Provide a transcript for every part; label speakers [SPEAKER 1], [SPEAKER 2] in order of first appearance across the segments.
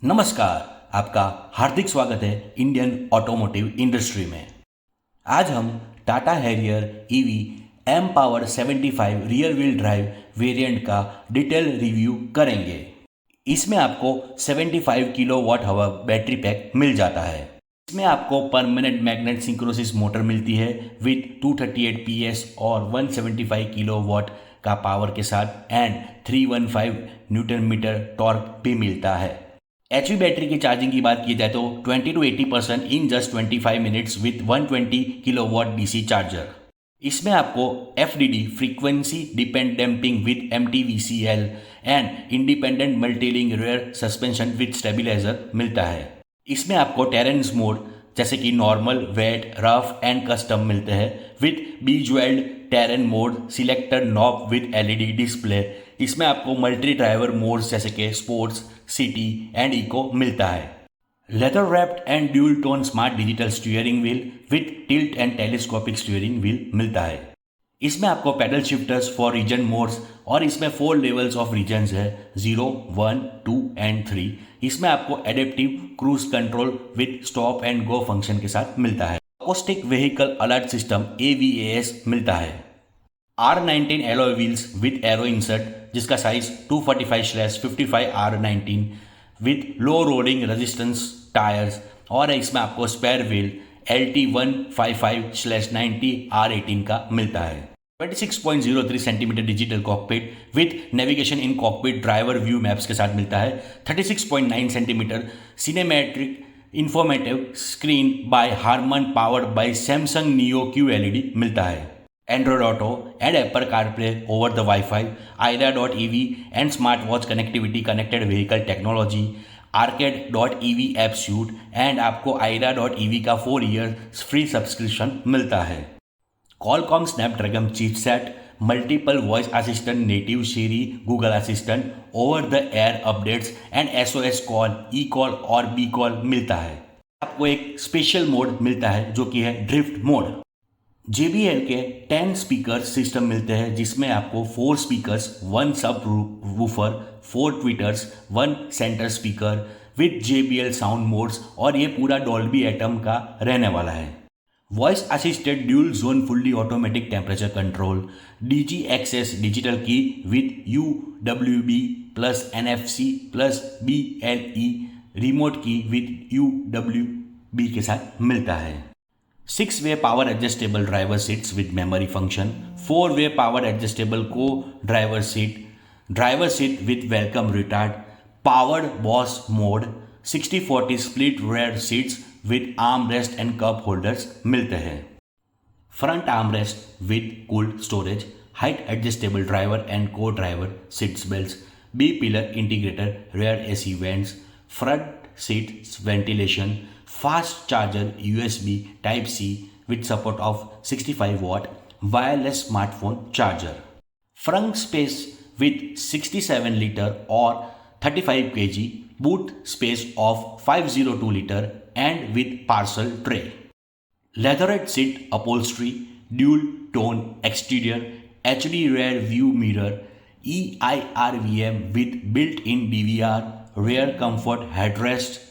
[SPEAKER 1] नमस्कार। आपका हार्दिक स्वागत है इंडियन ऑटोमोटिव इंडस्ट्री में। आज हम Tata Harrier EV empower 75 rear wheel drive variant का डिटेल रिव्यू करेंगे। इसमें आपको 75 kilowatt hour battery pack मिल जाता है। इसमें आपको परमानेंट मैग्नेट सिंक्रोसिस मोटर मिलती है विद 238 PS और 175 किलो वाट का पावर के साथ एंड 315 न्यूटन मीटर टॉर्क भी मिलता है। एचवी बैटरी की चार्जिंग की बात की जाए तो 20 to 80% in just 25 minutes with 120 kilowatt DC charger. इसमें आपको FDD frequency depend damping with MTVCL and independent multilink rear suspension with stabiliser मिलता है। इसमें आपको टेरेंस मोड जैसे कि normal, wet, rough and custom मिलते हैं with bejewelled terrain mode, selected knob with LED display. इसमें आपको मल्टी ड्राइवर मोड्स जैसे कि स्पोर्ट्स, सिटी एंड इको मिलता है। Leather wrapped and dual tone smart digital steering wheel with tilt and telescopic steering wheel मिलता है। इसमें आपको paddle shifters for regen modes और इसमें 4 लेवल्स ऑफ रीजन्स है 0, 1, 2 एंड 3। इसमें आपको adaptive cruise control with stop and go function के साथ मिलता है। Acoustic vehicle alert system AVAS मिलता है। R19 alloy wheels with aero insert जिसका size 245/55 R19 with low rolling resistance tyres और इसमें आपको स्पेयर व्हील LT 155/90 R18 का मिलता है। 26.03 centimetre digital cockpit with navigation in cockpit driver view maps के साथ मिलता है। 36.9 centimetre cinematic informative screen bye Harman powered by Samsung neo QLED मिलता है। Android Auto and Apple CarPlay over the Wi-Fi, Aira.ev and smartwatch connectivity, connected vehicle technology, Arcade.ev app suite and आपको Aira.ev का 4 year free subscription मिलता है। Qualcomm Snapdragon chipset, multiple voice assistant, native Siri, Google assistant, over the air updates and SOS call, E call और be call मिलता है। आपको एक special mode मिलता है जो कि है ड्रिफ्ट मोड। JBL के 10 स्पीकर सिस्टम मिलते हैं जिसमें आपको 4 speakers, 1 subwoofer, 4 tweeters, 1 centre speaker with JBL sound modes और ये पूरा डॉल्बी एटम का रहने वाला है। Voice assisted dual zone fully automatic temperature control, DG access digital key with UWB plus NFC plus BLE remote key with UWB के साथ मिलता है। 6-way power adjustable driver seats with memory function, 4-way power adjustable co-driver seat with welcome retard, powered Bose mode, 60-40 split rear seats with armrest and cup holders मिलते हैं। Front armrest with cool storage, height adjustable driver and co-driver seats belts, B-pillar integrator rear AC vents, front seat ventilation, fast charger USB Type-C with support of 65 watt wireless smartphone charger, front space with 67 liter or 35 kg, boot space of 502 liter and with parcel tray, leatherette seat upholstery, dual tone exterior, HD rear view mirror, EIRVM with built-in DVR, rear comfort headrest,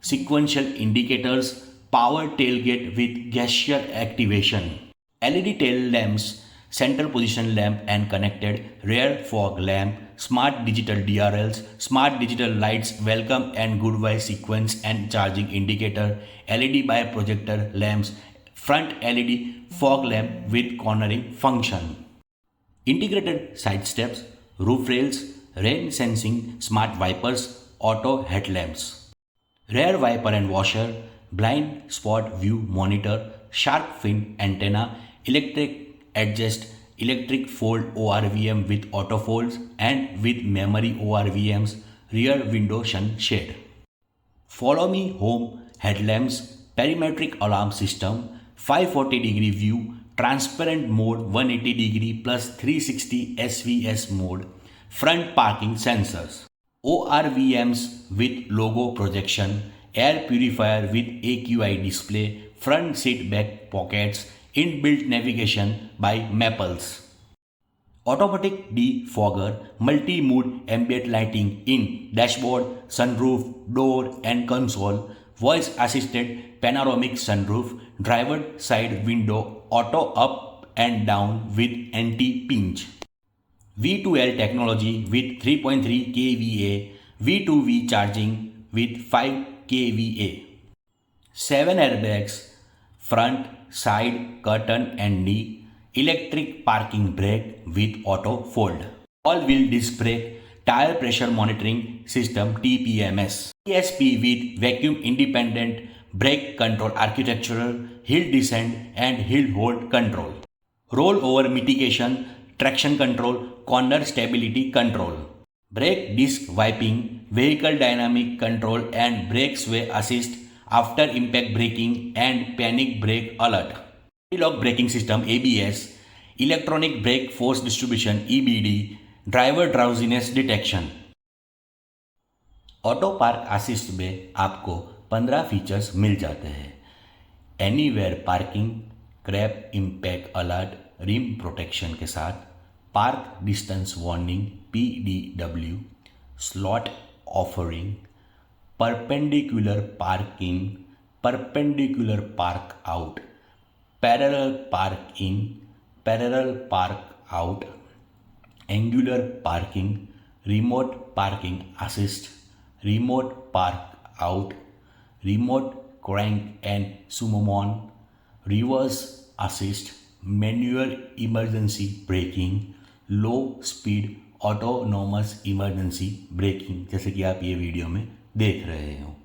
[SPEAKER 1] sequential indicators, power tailgate with gesture activation, LED tail lamps, center position lamp and connected rear fog lamp, smart digital DRLs, smart digital lights, welcome and goodbye sequence and charging indicator, LED by projector lamps, front LED fog lamp with cornering function, integrated side steps, roof rails, rain sensing smart wipers, auto headlamps, rear wiper and washer, blind spot view monitor, shark fin antenna, electric adjust, electric fold ORVM with auto folds and with memory ORVMs, rear window sunshade, follow me home headlamps, perimetric alarm system, 540-degree view, transparent mode 180-degree plus 360 SVS mode, front parking sensors, ORVMs with logo projection, air purifier with AQI display, front seat back pockets, inbuilt navigation by Maples. automatic defogger, multi-mood ambient lighting in dashboard, sunroof, door and console, voice assisted panoramic sunroof, driver side window auto up and down with anti-pinch, V2L technology with 3.3 kVA, V2V charging with 5 kVA, 7 airbags, front, side, curtain and knee, electric parking brake with auto fold, all-wheel disc brake, tire pressure monitoring system TPMS, ESP with vacuum independent brake control architectural, hill descent and hill hold control, rollover mitigation, traction control, corner stability control, brake disc wiping, vehicle dynamic control and brake sway assist, after impact braking and panic brake alert, anti-lock braking system ABS, electronic brake force distribution EBD, driver drowsiness detection। Auto park assist में आपको 15 features मिल जाते हैं। Anywhere parking, crash impact alert, rim protection के साथ, park distance warning PDW, slot offering, perpendicular parking, perpendicular park out, parallel park in, parallel park out, angular parking, remote parking assist, remote park out, remote crank and summon, reverse assist, manual emergency braking, low speed autonomous emergency braking, जैसे कि आप ये video में देख रहे हो।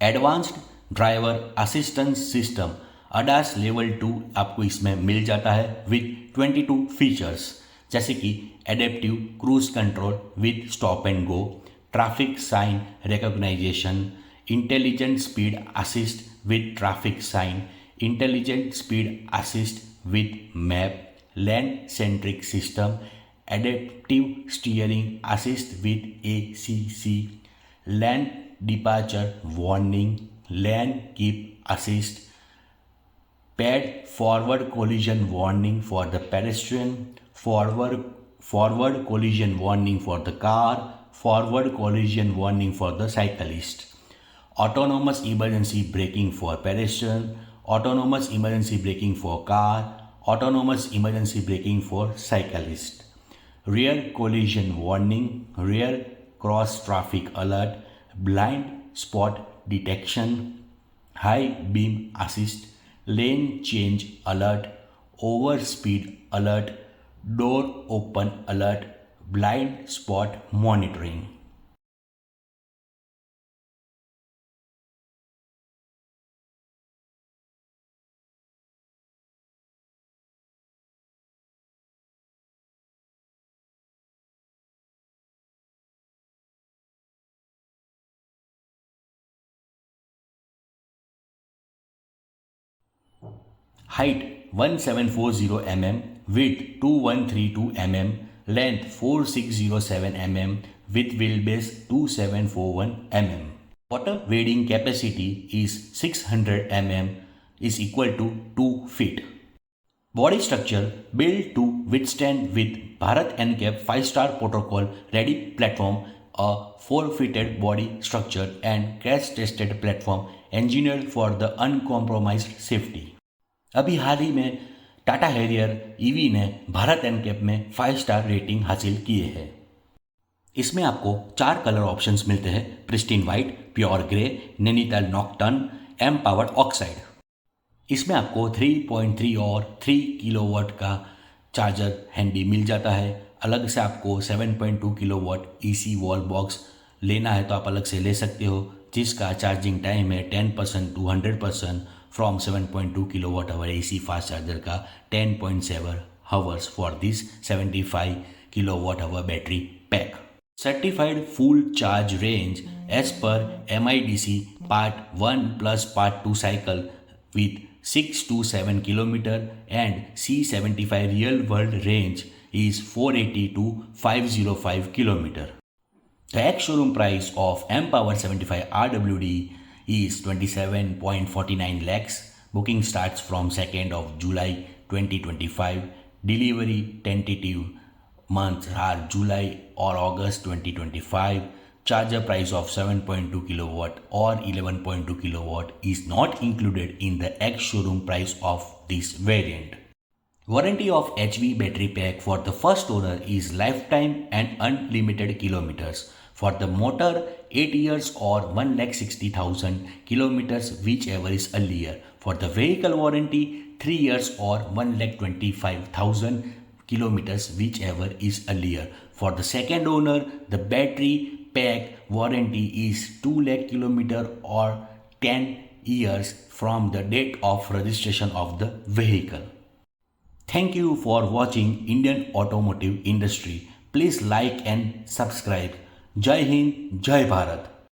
[SPEAKER 1] Advanced driver assistance system ADAS level 2 आपको इसमें मिल जाता है विद 22 फीचर्स, जैसे कि adaptive cruise control with stop and go, traffic sign recognition, intelligent speed assist with traffic sign, intelligent speed assist with map, lane centric system, adaptive steering assist with ACC, lane departure warning, lane keep assist, pad forward collision warning for the pedestrian, forward collision warning for the car, forward collision warning for the cyclist, autonomous emergency braking for pedestrian, autonomous emergency braking for car, autonomous emergency braking for cyclist, rear collision warning, rear cross traffic alert, blind spot detection, high beam assist, lane change alert, overspeed alert, door open alert, blind spot monitoring। height 1740 mm, width 2132 mm, length 4607 mm, with wheelbase 2741 mm. Water wading capacity is 600 mm, is equal to 2 feet. Body structure built to withstand with Bharat NCAP 5-star protocol ready platform, a 4-fitted body structure and crash tested platform engineered for the uncompromised safety। अभी हाल ही में Tata Harrier EV ने Bharat NCAP में five-star rating हासिल किए हैं। इसमें आपको 4 colour options मिलते हैं, pristine white, pure grey, Nainital nocturne, empowered oxide. इसमें आपको 3.3 और 3 किलोवाट का चार्जर हैंडी मिल जाता है। अलग से आपको 7.2 किलोवाट EC वॉल बॉक्स लेना है तो आप अलग से ले सकते हो, जिसका चार्जिंग टाइम है 10% to 100% from 7.2 kilowatt hour AC fast charger का 10.7 hours for this 75 kilowatt hour battery pack. Certified full charge range as per MIDC Part 1 plus Part 2 cycle with 6 to 7 kilometer and C75 real world range is 480 to 505 kilometer. The ex-showroom price of mPower 75 RWD is 27.49 lakhs. Booking starts from 2nd of July 2025. Delivery tentative months are July or August 2025. Charger price of 7.2 kilowatt or 11.2 kilowatt is not included in the ex-showroom price of this variant. Warranty of HV battery pack for the first owner is lifetime and unlimited kilometers. For the motor, 8 years or 1,60,000 kilometers, whichever is earlier. For the vehicle warranty, 3 years or 1,25,000 kilometers, whichever is earlier. For the second owner, the battery pack warranty is 2 lakh kilometer or 10 years from the date of registration of the vehicle. Thank you for watching Indian Automotive Industry. Please like and subscribe. Jai Hind, Jai Bharat.